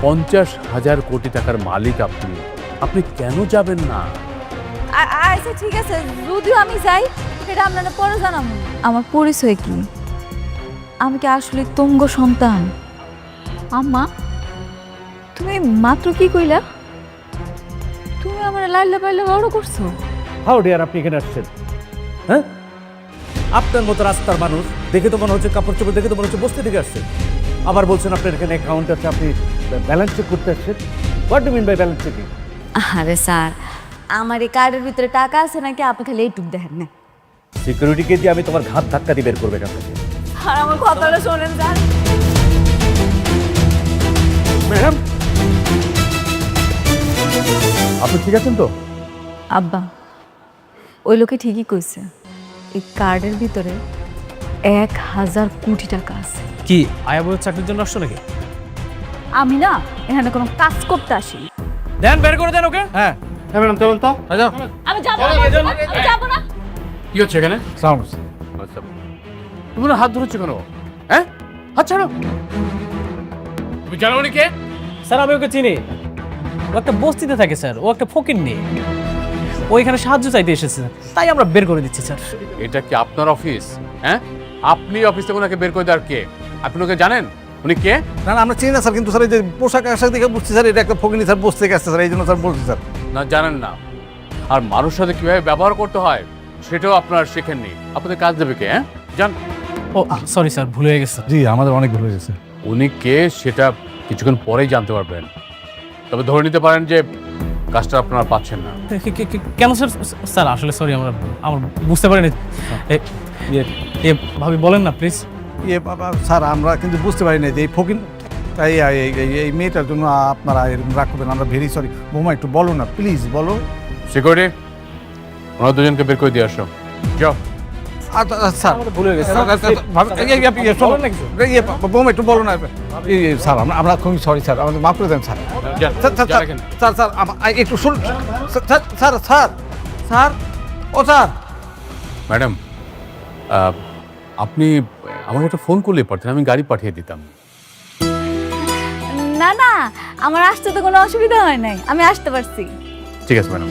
50,000 কোটি টাকার মালিক আপনি, আপনি কেন যাবেন না? আচ্ছা ঠিক আছে, যদিও আমি যাই সেটা আপনারা পরে জানাবো। আমার পরিচয় কি? আমি কি আসলে তুঙ্গ সন্তান? আম্মা, তুমি মাত্র কি কইলা? তুমি আমার লাইলা পাইলা বড় করছো। হাউ ডিয়ার আপনি এখানে আসছেন? হ্যাঁ, আপনার মতো রাস্তার মানুষ দেখে তো মনে হচ্ছে, কাপড় চোপড় দেখে তো মনে হচ্ছে বস্তি থেকে আসছেন। আবার বলছেন আপনার এখানে অ্যাকাউন্ট আছে, আপনি ব্যালেন্স চেক করতে আসছেন। What do mean by balance checking? আরে স্যার, আমার এই কার্ডের ভিতরে টাকা আছে নাকি আপনি খালি এইটুক দেখেন না। সিকিউরিটিকে দিয়ে আমি তোমার ঘাত ধাক্কা দিয়ে বের করবে আপনাকে। আর আমার কথাটা শোনেন স্যার। ম্যাডাম, আপনি ঠিক আছেন তো? আব্বা, ওই লোকে ঠিকই কইছে, এই কার্ডের ভিতরে 1,000 কোটি টাকা আছে। কি আয়া বউয়ের চাকরির জন্য আসছো নাকি? আমি না এখানে কোনো কাজ করতে আসি। দেন বের করে দেন ওকে। হ্যাঁ ম্যাডাম, চলুন তো। আমি যাব না, আমি যাব না। কি হচ্ছে এখানে? সাউন্ড। আচ্ছা, তুমি না হাত ধরেছো কেন? হ্যাঁ, হাত ছাড়ো। তুমি জানো উনি কে? স্যার আমি ওকে চিনি, ও একটা বস্তিতে থাকে স্যার, ও একটা ফকির নেই, ও এখানে সাহায্য চাইতে এসেছে, তাই আমরা বের করে দিচ্ছি স্যার। এটা কি আপনার অফিস? হ্যাঁ, আপনি অফিস থেকে ওনাকে বের করে দেওয়ার কে? আপনি ওকে জানেন উনি কে? না না, আমরা চিনি না স্যার, কিন্তু স্যার এই যে পোশাক আশাক দেখে বুঝছি স্যার এটা একটা ফকিনি স্যার, বসে থেকে আসছে স্যার, এই জন্য স্যার বলছি স্যার। না, জানেন না। আর মানুষের সাথে কিভাবে ব্যবহার করতে হয় সেটাও আপনার শেখেননি। আপনাদের কাজ দেবে কে? হ্যাঁ, জান। ও সরি স্যার, ভুলে গেছে। জি, আমাদের অনেক ভুল হয়ে গেছে। উনি কে সেটা কিছুক্ষণ পরেই জানতে পারবেন। তবে ধরে নিতে পারেন যে কাজটা আপনারা পাচ্ছেন না। কেন স্যার? স্যার আসলে সরি, আমরা বুঝতে পারিনি। ভাবি বলেন না প্লিজ। ইয়ে বাবা স্যার, আমরা কিন্তু বুঝতে পারি না যে এই ফকিন এই মেয়েটার জন্য আপনারা এরকম রাগ করবেন। আমরা ভেরি সরি। বৌমা একটু বলো না প্লিজ, বলো। সিকিউরিটি, ওনারা দুজনকে বের করে দিয়ে আসো। যাও। স্যার ভুলে গেছে। বৌমা একটু বলো না স্যার, আমরা খুবই সরি স্যার, আমাদের মাফ করে দেন স্যার। যান, স্যার যান এখানে। স্যার স্যার একটু শুন স্যার স্যার স্যার স্যার ও স্যার। ম্যাডাম, আপনি আমাকে একটা ফোন করলে পারতেন, আমি গাড়ি পাঠিয়ে দিতাম। না না, আমার আসতে তো কোনো অসুবিধা হয় নাই, আমি আসতে পারছি। ঠিক আছে ম্যাডাম,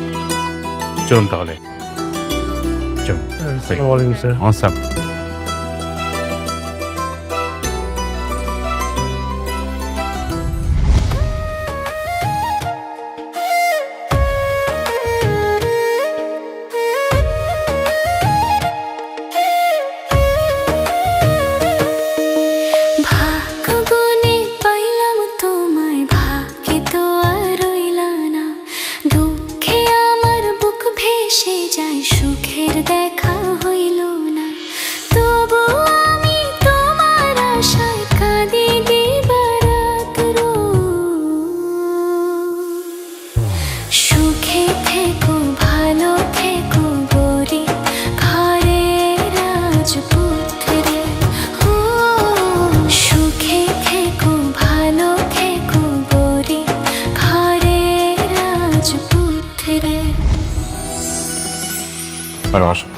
চলুন তাহলে। চলুন। স্যার। ভাগ্যগুণে পাইলাম তোমায়, ভাগ্যে তো আর রইলা না। দুঃখে আমার বুক ভেসে যায়, সুখের দেখা হইল না। তবু আমি তোমার আশায় কাঁদি দিবারাত রোজ। সুখে থেকো, ভালো থেকো গরিব ঘরের রাজপুত্রে। ও সুখে থেকো, ভালো থেকো গরিব ঘরের রাজপুত্রে। ম্যাডাম আসুন।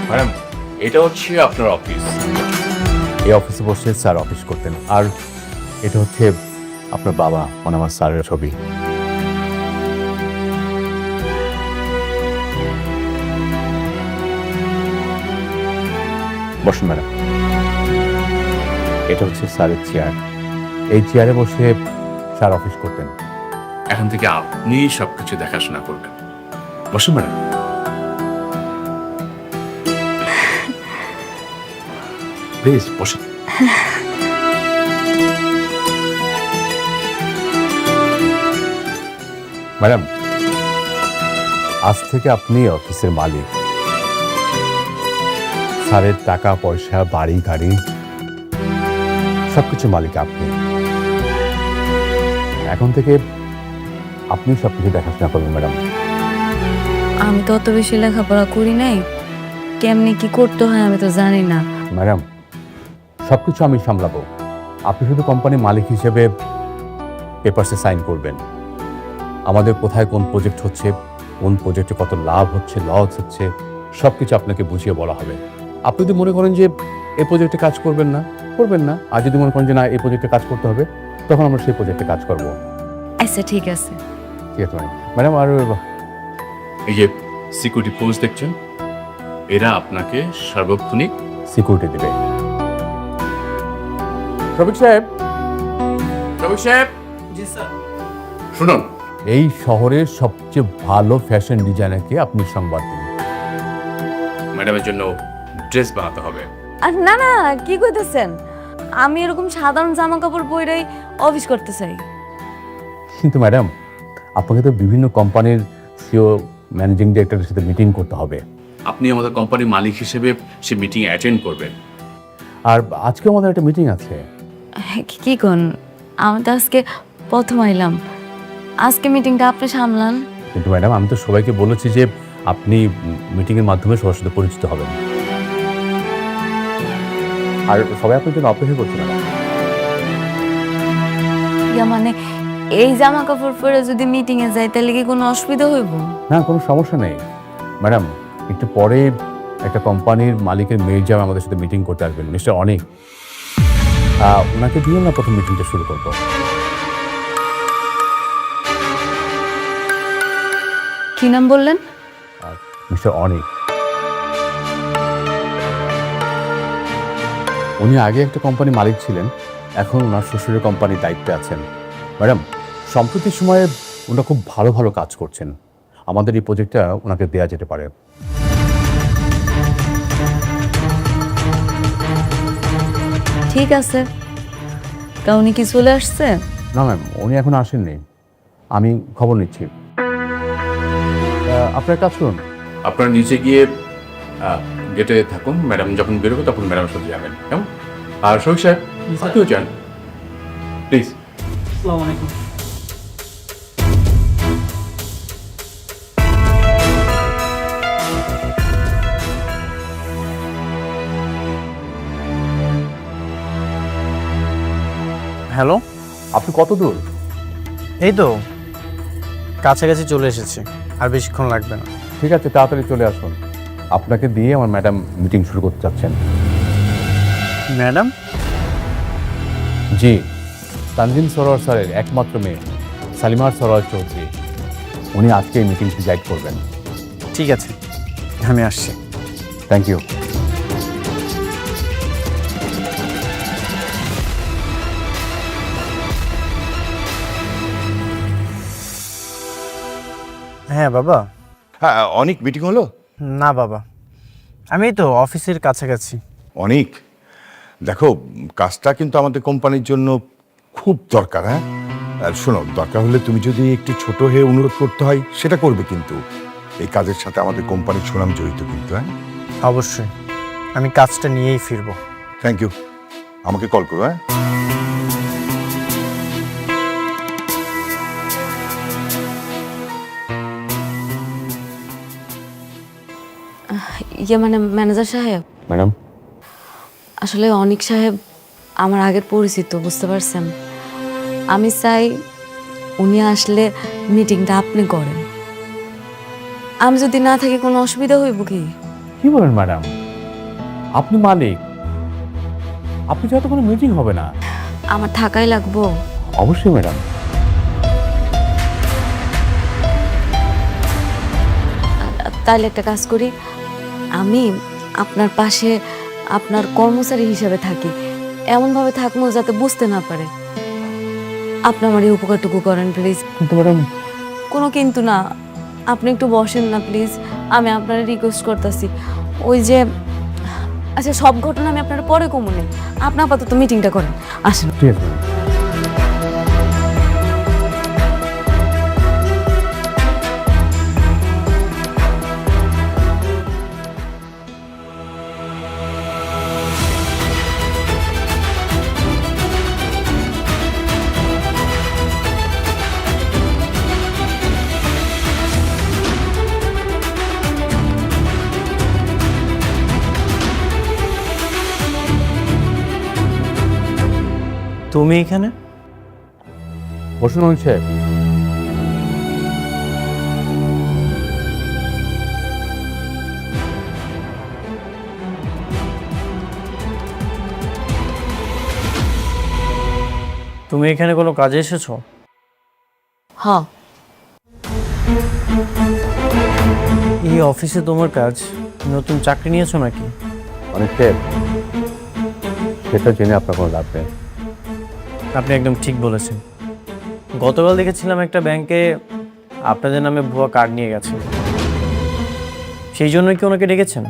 ম্যাডাম, এটা হচ্ছে আপনার অফিস। এই অফিসে বসে স্যার অফিস করতেন। আর এটা হচ্ছে আপনার বাবা, মানে আমার স্যারের ছবি। বসুন ম্যাডাম। এটা হচ্ছে স্যারের চেয়ার। এই চেয়ারে বসে স্যার অফিস করতেন। এখন থেকে আপনি সবকিছু দেখাশোনা করবেন। বসুন ম্যাডাম। প্লিজ বসুন। ম্যাডাম, আজ থেকে আপনি অফিসের মালিক। স্যারের টাকা পয়সা, বাড়ি গাড়ি সবকিছু মালিক আপনি। এখন থেকে আপনি সবকিছু দেখাশোনা করবেন ম্যাডাম। আমি তো অত বেশি লেখাপড়া করি নাই, কেমনে কি করতে হয় আমি তো জানি না। ম্যাডাম, সবকিছু আমি সামলাবো। আপনি শুধু কোম্পানির মালিক হিসেবে পেপারসে সাইন করবেন। আমাদের কোথায় কোন প্রজেক্ট হচ্ছে, কোন প্রজেক্টে কত লাভ হচ্ছে, লস হচ্ছে, সবকিছু আপনাকে বুঝিয়ে বলা হবে। আপনি যদি মনে করেন যে এই প্রজেক্টে কাজ করবেন না, আর যদি মনে করেন যে না এই প্রজেক্টে কাজ করতে হবে, তখন আমরা সেই প্রজেক্টে কাজ করব। আচ্ছা ঠিক আছে। ঠিক আছে ম্যাডাম। আর এই যে সিকিউরিটি ফোর্স দেখছেন, এরা আপনাকে সার্বক্ষণিক সিকিউরিটি দেবে। রবিক সাহেব, জি স্যার। শুনুন, এই শহরের সবচেয়ে ভালো ফ্যাশন ডিজাইনারকে আপনি সংবাদ দিন। ম্যাডামের জন্য ড্রেস বানাতে হবে। আর না না, কি কইতেছেন? আমি এরকম সাধারণ জামা কাপড় পরেই অফিস করতে চাই। কিন্তু ম্যাডাম, আপনাকে তো বিভিন্ন কোম্পানির সিও, ম্যানেজিং ডিরেক্টরের সাথে মিটিং করতে হবে। আপনি আমাদের কোম্পানির মালিক হিসেবে সে মিটিং অ্যাটেন্ড করবেন। আর আজকে আমাদের একটা মিটিং আছে। কি কোন? আমি তো আজকে প্রথম আইলাম, আজকে মিটিংটা আপনি সামলান। কিন্তু ম্যাডাম, আমি তো সবাইকে বলেছি যে আপনি মিটিংয়ের মাধ্যমে সবার সাথে পরিচিত হবেন, আর সবাই আপনার জন্য অপেক্ষা করছে ম্যাডাম। ইয়া মানে এই জামা কাপড় পরে যদি মিটিং এ যাই তাহলে কি কোনো অসুবিধা হইব? না, কোনো সমস্যা নেই ম্যাডাম। একটু পরে একটা কোম্পানির মালিকের মেয়ের জামাই আমাদের সাথে মিটিং করতে আসবেন, মিস্টার অনেক। ওনাকে দিয়ে আমরা প্রথম মিটিংটা শুরু করব। কি নাম বললেন? মিস্টার অনেক। উনি আগে একটা কোম্পানির মালিক ছিলেন, এখন ওনার শ্বশুরের কোম্পানির দায়িত্বে আছেন। ম্যাডাম, সম্প্রতি সময়ে ওনারা খুব ভালো ভালো কাজ করছেন। আমাদের এই প্রজেক্টটা ওনাকে দেওয়া যেতে পারে। ঠিক আছে। তা উনি কি চলে আসছে? না ম্যাম, উনি এখন আসেননি, আমি খবর নিচ্ছি। আপনার কাজ করুন, আপনারা নিচে গিয়ে গেটে থাকুন। ম্যাডাম যখন বেরোবে তখন ম্যাডামের সাথে যাবেন, কেমন? আর শহীদ সাহেব, আপনিও যান প্লিজ। আসসালামু আলাইকুম। হ্যালো, আপনি কত দূর? এই তো কাছাকাছি চলে এসেছি, আর বেশিক্ষণ লাগবে না। ঠিক আছে, তাড়াতাড়ি চলে আসুন। আপনাকে দিয়ে আমার ম্যাডাম মিটিং শুরু করতে চাচ্ছেন। ম্যাডাম? জি, তানজিম সরোয়ার স্যারের একমাত্র মেয়ে সালিমার সরোয়ার চৌধুরী, উনি আজকে এই মিটিংটি গাইড করবেন। ঠিক আছে, আমি আসছি। Thank you. হ্যাঁ বাবা। হ্যাঁ, অনেক মিটিং হলো? না বাবা, আমি এই তো অফিসের কাছাকাছি। অনেক, দেখো কাজটা কিন্তু আমাদের কোম্পানির জন্য খুব দরকার। হ্যাঁ, আর শোনো, দরকার হলে তুমি যদি একটু ছোট হয়ে অনুরোধ করতে হয় সেটা করবে, কিন্তু এই কাজের সাথে আমাদের কোম্পানির সুনাম জড়িত কিন্তু। হ্যাঁ অবশ্যই, আমি কাজটা নিয়েই ফিরবো। থ্যাংক ইউ, আমাকে কল করো। হ্যাঁ, ইয়ে মানে ম্যানেজার সাহেব, ম্যাডাম, আসলে অনিক সাহেব আমার আগের পরিচিত, বুঝতে পারছেন। আমি চাই উনি আসলে মিটিংটা আপনি করেন। আমি যদি না থাকি কোনো অসুবিধা হইব কি? কি বলেন ম্যাডাম? আপনি মালিক, আপনি যত কোনো মিটিং হবে না। আমার থাকাই লাগবো। অবশ্যই ম্যাডাম। তাহলে একটা কাজ করি, আমি আপনার পাশে আপনার কর্মচারী হিসেবে থাকি, এমনভাবে থাকবো যাতে বুঝতে না পারে। আপনি আমার এই উপকারটুকু করেন প্লিজ। কিন্তু ম্যাডাম, কোনো কিন্তু না, আপনি একটু বসেন না প্লিজ, আমি আপনার রিকোয়েস্ট করতেছি। ওই যে আচ্ছা, সব ঘটনা আমি আপনার পরে কমুনে, আপনি আপাতত মিটিংটা করেন, আসেন। ঠিক আছে ম্যাডাম। তুমি এখানে? বসুন অনিক সাহেব। তুমি এখানে কোনো কাজে এসেছো? হ, এই অফিসে তোমার কাজ, নতুন চাকরি নিয়েছো নাকি? অনেক সেটা জেনে আপনার কোনো লাভ নেই। আপনি একদম ঠিক বলেছেন। গতকাল দেখেছিলাম একটা ব্যাংকে আপনাদের নামে ভুয়া কার্ড নিয়ে গেছে, সেই জন্যই কি ওনাকে ডেকেছেন?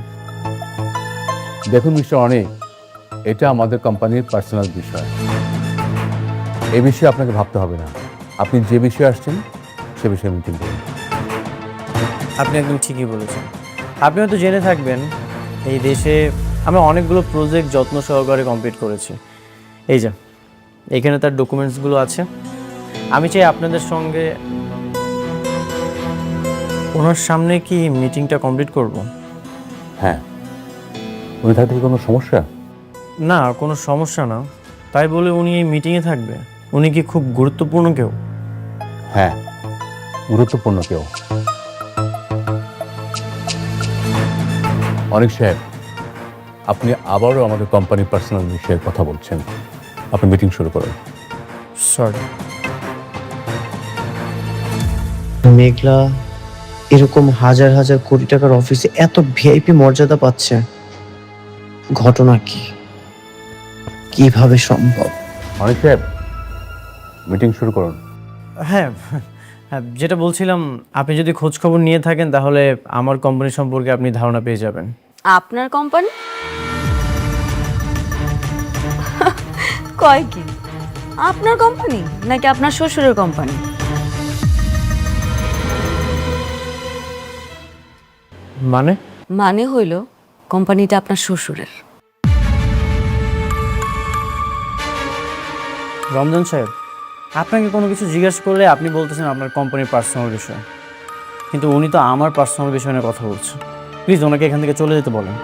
দেখুন মিস্টার অনেক, এটা আমাদের কোম্পানির পার্সোনাল বিষয়। এই বিষয়ে আপনাকে ভাবতে হবে না। আপনি যে বিষয়ে আসছেন সে বিষয়ে মিটিং করুন। আপনি একদম ঠিকই বলেছেন। আপনি হয়তো জেনে থাকবেন এই দেশে আমরা অনেকগুলো প্রজেক্ট যত্ন সহকারে কমপ্লিট করেছি। এই যে এখানে তার ডকুমেন্টসগুলো আছে। আমি চাই আপনাদের সঙ্গে ওনার সামনে কি মিটিংটা কমপ্লিট করব? হ্যাঁ, উনি থাকতে কি কোনো সমস্যা? না, কোনো সমস্যা না। তাই বলে উনি এই মিটিংয়ে থাকবে? উনি কি খুব গুরুত্বপূর্ণ কেউ? হ্যাঁ, গুরুত্বপূর্ণ কেউ। অনেক সাহেব, আপনি আবারও আমাদের কোম্পানির পার্সোনাল বিষয়ে কথা বলছেন। আপনি মিটিং শুরু করুন। সরি। মেঘলা এরকম হাজার হাজার কোটি টাকার অফিসে এত ভিআইপি মর্যাদা পাচ্ছে, ঘটনা কি, কিভাবে সম্ভব? অনেক সাহেব, মিটিং শুরু করুন। হ্যাঁ হ্যাঁ, যেটা বলছিলাম, আপনি যদি খোঁজ খবর নিয়ে থাকেন তাহলে আমার কোম্পানি সম্পর্কে আপনি ধারণা পেয়ে যাবেন। আপনার কোম্পানি? কয় কি, আপনার কোম্পানি নাকি আপনার শ্বশুরের কোম্পানি? মানে? মানে হইল কোম্পানিটা আপনার শ্বশুরের। রমজান সাহেব, আপনাকে কোনো কিছু জিজ্ঞেস করলে আপনি বলতেছেন আপনার কোম্পানির পার্সোনাল বিষয়, কিন্তু উনি তো আমার পার্সোনাল বিষয় নিয়ে কথা বলছেন। প্লিজ ওনাকে এখান থেকে চলে যেতে বলেন।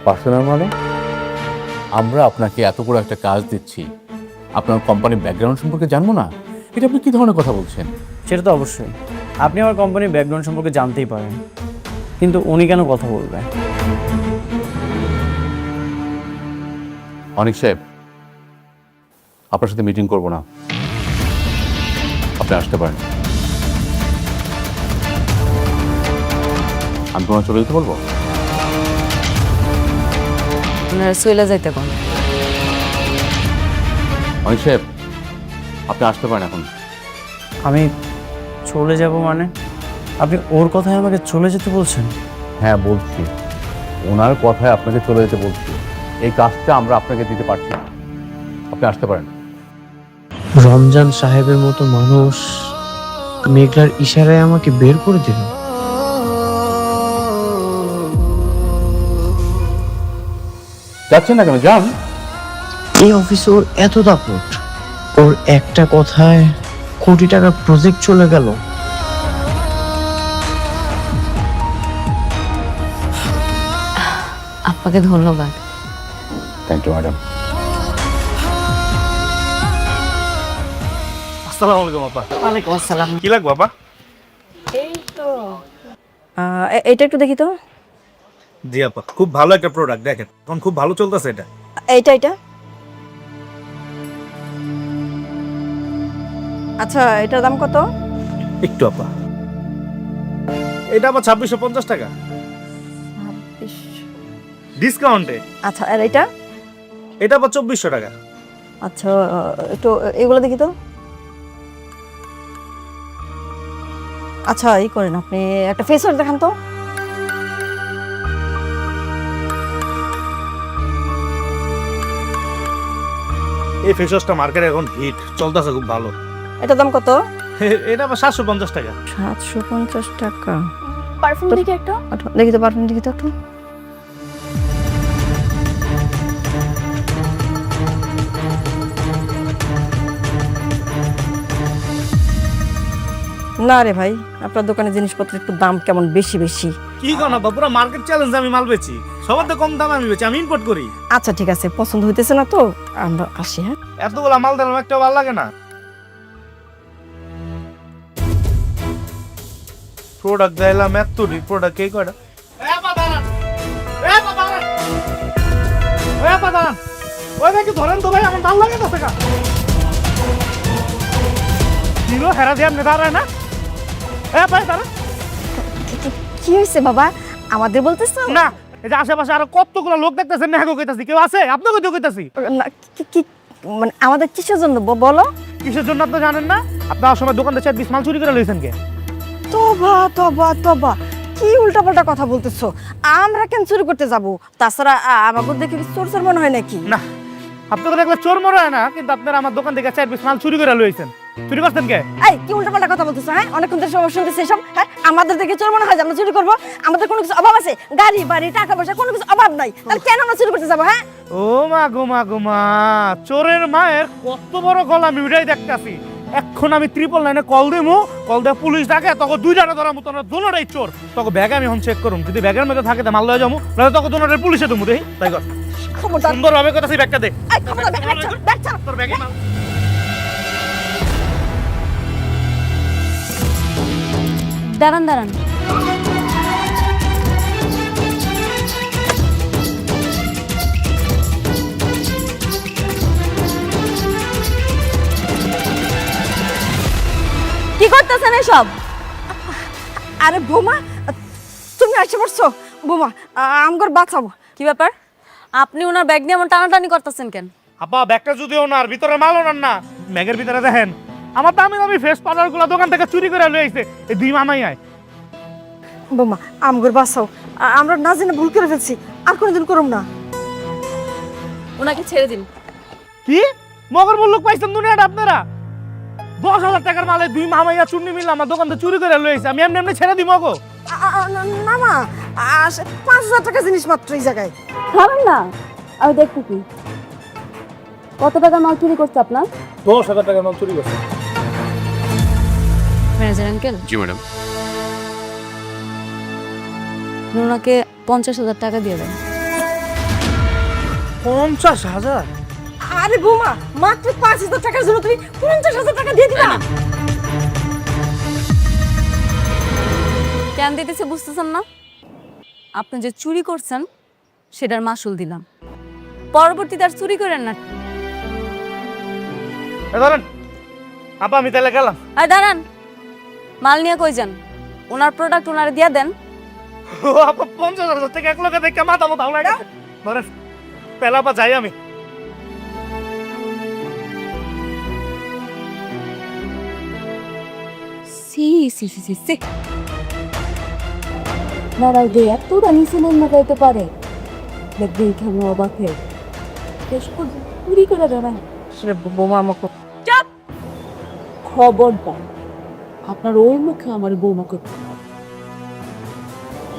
পার্সোনাল মানে? আমরা আপনাকে এত বড় একটা কাজ দিচ্ছি, আপনার কোম্পানির ব্যাকগ্রাউন্ড সম্পর্কে জানবো না? এটা আপনি কি ধরনের কথা বলছেন? সেটা তো অবশ্যই, আপনি আমার কোম্পানির ব্যাকগ্রাউন্ড সম্পর্কে জানতেই পারেন, কিন্তু উনি কেন কথা বলবে? অনেক সাহেব, আপনার সাথে মিটিং করব না, আপনি আসতে পারেন। আমি তোমার চলে যেতে বলবো? আপনারা চলে যাইতে কোন? অনেক সাহেব, আপনি আসতে পারেন এখন। আমি চলে যাব মানে? আপনি ওর কথায় আমাকে চলে যেতে বলছেন? হ্যাঁ বলছি, ওনার কথায় আপনাকে চলে যেতে বলছি। এই কাজটা আমরা আপনাকে দিতে পারছি না, আপনি আসতে পারেন। রমজান সাহেবের মতো মানুষ মেঘলার ইশারায় আমাকে বের করে দিল। যাচ্ছেন না কেন? যান। এই অফিসে ওর এত দাপট, ওর একটা কথায় কোটি টাকার প্রজেক্ট চলে গেল। আপনাকে ধন্যবাদ। Thank you madam. আসসালামু আলাইকুম আপা। ওয়ালাইকুম আসসালাম। কি লাগবে আপা? এটা একটু দেখি তো। জি আপা, খুব ভালো একটা প্রোডাক্ট, দেখেন এখন খুব ভালো চলতেছে এটা। এটা আচ্ছা, এটার দাম কত? একটু আপা, এটা আবার 2650 টাকা ডিসকাউন্টে। আচ্ছা, আর এটা? এটা আবার 2400 টাকা। আচ্ছা, একটু এগুলো দেখি তো। আচ্ছা, এই করেন, আপনি একটা ফেস ওয়াশ দেখান তো। এই ফেস ওয়াশটা মার্কেটে এখন হিট চলতেছে, খুব ভালো। এটার দাম কত? এটা আবার 750 টাকা। 750 টাকা। পারফিউম দেখি একটা। দেখি তো, পারফিউম দেখি তো একটু। না রে ভাই, আপনার দোকানে জিনিসপত্রের একটু দাম কেমন বেশি বেশি। কি কোন আপা, পুরো মার্কেট চ্যালেঞ্জ আমি মাল বেচি, সবার তো কম দামে আমি বেচি, আমি ইম্পোর্ট করি। আচ্ছা ঠিক আছে, পছন্দ হইতেছে না তো আমরা আসি। হ্যাঁ, এতগুলা মাল দিলাম, একটা ভালো লাগে না। প্রোডাক্ট দিলাম এত প্রোডাক্ট কে কয়টা? এ পা দাঁড়ান, এ পা দাঁড়ান, এ পা দাঁড়ান। ওই ভাই কি ধরেন তো ভাই, আমার ভাল লাগে না টাকা কিলো হেরা দিয়ে আপনি দাঁড়ায় না? ভাই দাঁড়া কি হয়েছে বাবা, আমাদের বলতেছো? না, এই যে আশেপাশে আরো কতগুলো লোক দেখতেছেন, নেহাগো কইতাছি, কেউ আছে? আপনাকে তো কইতাছি। না, কি মানে আমাদের কিসের জন্য বলো? কিসের জন্য আপনি জানেন না? আপনার সময় দোকানটা 4-20 মাল চুরি করে লইছেন কে? তবা তবা তবা, কি উল্টাপাল্টা কথা বলতেছো? আমরা কেন চুরি করতে যাব? তাছাড়া আমাকে দেখে কি চোর চোর মনে হয় নাকি? না, আপনাকে দেখলে চোর মনে হয় না, কিন্তু আপনারা আমার দোকান থেকে 4-20 মাল চুরি করে লইছেন। চুরি করছেন কে? এই কি উল্টাপাল্টা কথা বলতেছো? হ্যাঁ, অনেকক্ষণ ধরে সময় শুনতেছি এসব। হ্যাঁ, আমাদের দেখে চোর মনে হয় যে আমরা চুরি করবো? আমাদের কোনো কিছু অভাব আছে? গাড়ি বাড়ি টাকা পয়সা কোনো কিছু অভাব নাই, তাহলে কেন আমরা চুরি করতে যাবো? হ্যাঁ, ও মা গো মা গো মা, চোরের মায়ের কত বড় গলা আমি উঠাই দেখতেছি। এখন আমি 999 কল দিমু, কল দিয়ে পুলিশ ডাকে, তখন দুইটারে ধরার মতো না, দুটোটাই চোর। তখন ব্যাগ আমি এখন চেক করুম, যদি ব্যাগের মধ্যে থাকে তো মাল লয়ে যাবো, নাহলে তখন দুটোটারে পুলিশে দেবো। দেখি তাই কর, খবরদার। সুন্দর ভাবে কথা ব্যাগটা দে। এই খবরদার, ব্যাগ ছাড়, ব্যাগ ছাড়। তোর ব্যাগে মাল। দাঁড়ান দাঁড়ান, কি করতেছেন এসব? আরে বোমা, তুমি আসে পড়ছো? বোমা, আমগর বাঁচাবো। কি ব্যাপার, আপনি ওনার ব্যাগ নিয়ে এমন টানাটানি করতেছেন কেন? আপা ব্যাগটা যদি ওনার ভিতরে মাল ওনার না, ব্যাগের ভিতরে দেখেন আমার দামি দামি ফেস পাউডার গুলো দোকান থেকে চুরি করে লয়ে আইছে এই দুই মামাই আয়। বোমা, আমগর বাঁচাও, আমরা না জেনে ভুল করে ফেলছি, আর কোনোদিন করুম না। ওনাকে ছেড়ে দিন। কি মগর মুল্লুক পাইছেন দুনিয়াটা আপনারা? 10,000 টাকার মালে দুই মামাইয়া চুন্নি মিলে আমার দোকান থেকে চুরি করে লয়ে আইছে, আমি এমনি এমনি ছেড়ে দিব গো? না মা, 5,000 টাকা জিনিস মাত্র এই জায়গায়। খাবেন না, আমি দেখতে কি কত টাকা মাল চুরি করছে আপনার? 10,000 টাকার মাল চুরি করছে। ম্যানেজার আঙ্কেল, জি ম্যাডাম। ওনাকে 50,000 টাকা দিয়ে দেন। 50,000? আরে বোমা, মাত্র 5,000 টাকার জন্য তুমি 50,000 টাকা দিয়ে দিবা? কেন দিতেছে বুঝতেছেন না? আপনি যে চুরি করছেন সেটার মাসুল দিলাম, পরবর্তীতে আর চুরি করেন না। ধরেন আপা, আমি তাহলে গেলাম। আর দাঁড়ান, মাল নিয়ে কই যান? ওনার প্রোডাক্ট ওনারে দিয়ে দেন। ও আপা, 50,000 টাকা এক লোকে দেখে মাথা মতো লাগে। ধরেন পেলা পা যাই আমি। সি সি সি সি সি, নারাও দে এত রানি সিনেমা লাগাইতে পারে, দেখবি কেমন অবাক হয়ে শেষ করে চুরি করে দেবেন। সে বোমা আমাকে চাপ, খবরদার আপনার ওই মুখে আমার বৌমা করতে,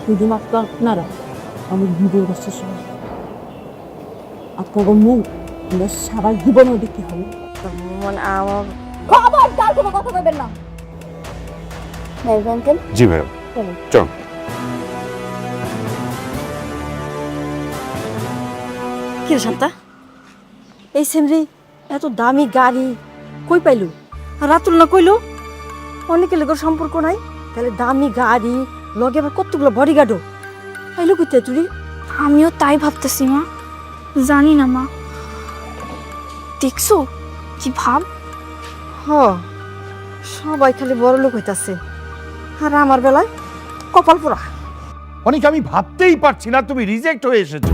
শুধুমাত্র আপনারা আমার ভিডিও বসতে শুনে আপনার মুখ আমরা সারা জীবনও দেখতে হবে। মানে আমার খবরদার কোনো কথা বলবেন না। আঙ্কেল, জি ম্যাডাম, চলো। চল। কি রে শান্তা, এই সেমরি এত দামি গাড়ি কই পাইলু? আর রাতুল না কইলো অনেকে লোকের সম্পর্ক নাই, তাহলে দামি গাড়ি লগে আবার কতগুলো বডিগার্ডও পাইলু কইতে তুই? আমিও তাই ভাবতেছি মা, জানি না মা, দেখছো কি ভাব? হ, সবাই খালি বড় লোক হইতাছে, আর আমার বেলায় কপাল পোড়া। অনেক আমি ভাবতেই পারছি না তুমি রিজেক্ট হয়ে এসেছো।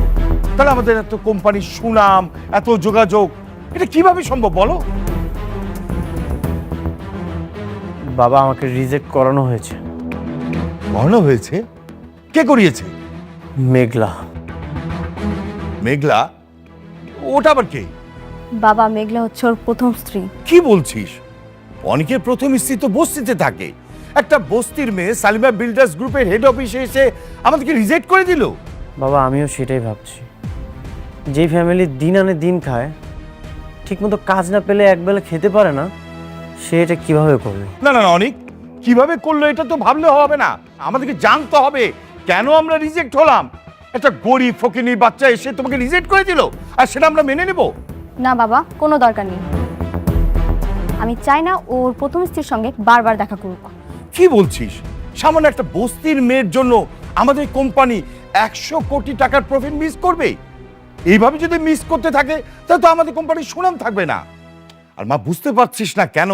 তাহলে আমাদের এত কোম্পানির সুনাম, এত যোগাযোগ, এটা কিভাবে সম্ভব বলো? বাবা, আমাকে রিজেক্ট করানো হয়েছে। করানো হয়েছে? কে করিয়েছে? মেঘলা। মেঘলা? ওটা আবার কে? বাবা, মেঘলা হচ্ছে ওর প্রথম স্ত্রী। কি বলছিস? অনেকের প্রথম স্ত্রী তো বস্তিতে থাকে, একটা বস্তির মেয়ে সালিমা বিল্ডার্স গ্রুপের হেড অফিসে এসে আমাদেরকে রিজেক্ট করে দিল। বাবা, আমিও সেটাই ভাবছি, যেই ফ্যামিলি দিন আনে দিন খায়, ঠিকমতো কাজ না পেলে একবেলা খেতে পারে না, সে এটা কিভাবে করবে? না না না, অনেক কিভাবে করলো এটা তো ভাবলে হবে না, আমাদেরকে জানতে হবে কেন আমরা রিজেক্ট হলাম। একটা গরিব ফকিনীর বাচ্চা এসে তোমাকে রিজেক্ট করে দিল, আর সেটা আমরা মেনে নেব? না বাবা, কোনো দরকার নেই, আমি চাই না ওর প্রথম স্ত্রীর সঙ্গে বারবার দেখা করব। কি বলছিস? সামান্য একটা বস্তির মেয়ের জন্য আমাদের কোম্পানি 100 কোটি টাকার প্রফিট মিস করবে? এইভাবে যদি মিস করতে থাকে তাহলে তো আমাদের কোম্পানির সুনাম থাকবে না। আর মা, বুঝতে পারছিস না কেন?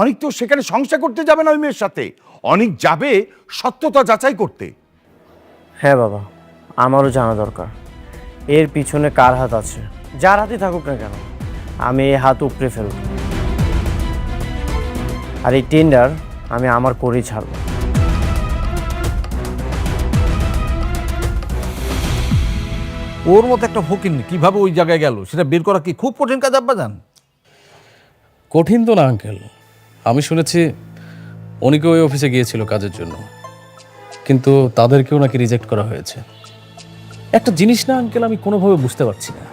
অনেক তো সেখানে সংসার করতে যাবে না ওই মেয়ের সাথে, অনেক যাবে সত্যতা যাচাই করতে। হ্যাঁ বাবা, আমারও জানা দরকার এর পিছনে কার হাত আছে। যার হাতে থাকুক না কেন, আমি এই হাত উপড়ে ফেলব, আর এই টেন্ডার আমি আমার করেই ছাড়ব। ওর মতো একটা ফকির কিভাবে ওই জায়গায় গেল সেটা বের করা কি খুব কঠিন কাজ আব্বাজান? কঠিন তো না আঙ্কেল, আমি শুনেছি অনেকে ওই অফিসে গিয়েছিল কাজের জন্য, কিন্তু তাদেরকেও নাকি রিজেক্ট করা হয়েছে। একটা জিনিস না আঙ্কেল, আমি কোনোভাবে বুঝতে পারছি না,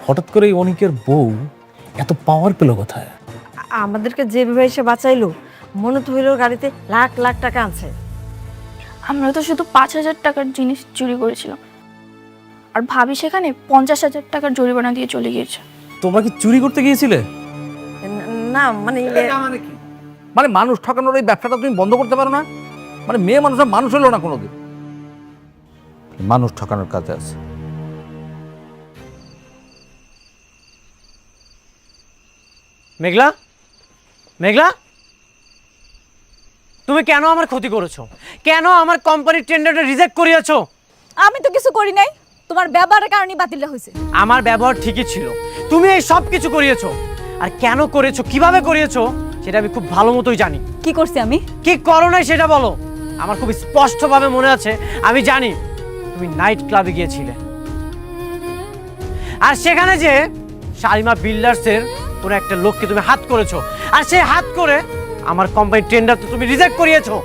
হঠাৎ করে এই অনেকের বউ এত পাওয়ার পেল কোথায়? আমাদেরকে যেভাবে এসে বাঁচাইলো, মনে তো হইল গাড়িতে লাখ লাখ টাকা আনছে। আমরা তো শুধু 5,000 টাকার জিনিস চুরি করেছিলাম, আর ভাবি সেখানে 50,000 টাকার জরিমানা দিয়ে চলে গিয়েছে। তোমরা কি চুরি করতে গিয়েছিলে? না মানে মানে মানুষ ঠকানোর এই ব্যবসাটা তুমি বন্ধ করতে পারো না? মানে মেয়ে মানুষ মানুষ হলো না কোনোদিন, মানুষ ঠকানোর কাজে আছে। মেঘলা, মেঘলা, তুমি কেন আমার ক্ষতি করেছো? কেন আমার কোম্পানির টেন্ডারটা রিজেক্ট করিয়েছো? আমি তো কিছু করি নাই, তোমার ব্যবহারের কারণে বাতিল হয়েছে। আমার ব্যবহার ঠিকই ছিল, তুমি এই সব কিছু করিয়েছো। আর কেন করেছো, কিভাবে করিয়েছো সেটা আমি খুব ভালো মতোই জানি। কি করছি আমি? কি করো নাই সেটা বলো। আমার খুব স্পষ্টভাবে মনে আছে, আমি জানি তুমি নাইট ক্লাবে গিয়েছিলে, আর সেখানে যে শালিমা বিল্ডার্সের কোনো একটা লোককে তুমি হাত করেছো, আর সে হাত করে আমার কোম্পানির টেন্ডার তো তুমি রিজেক্ট করিয়েছো।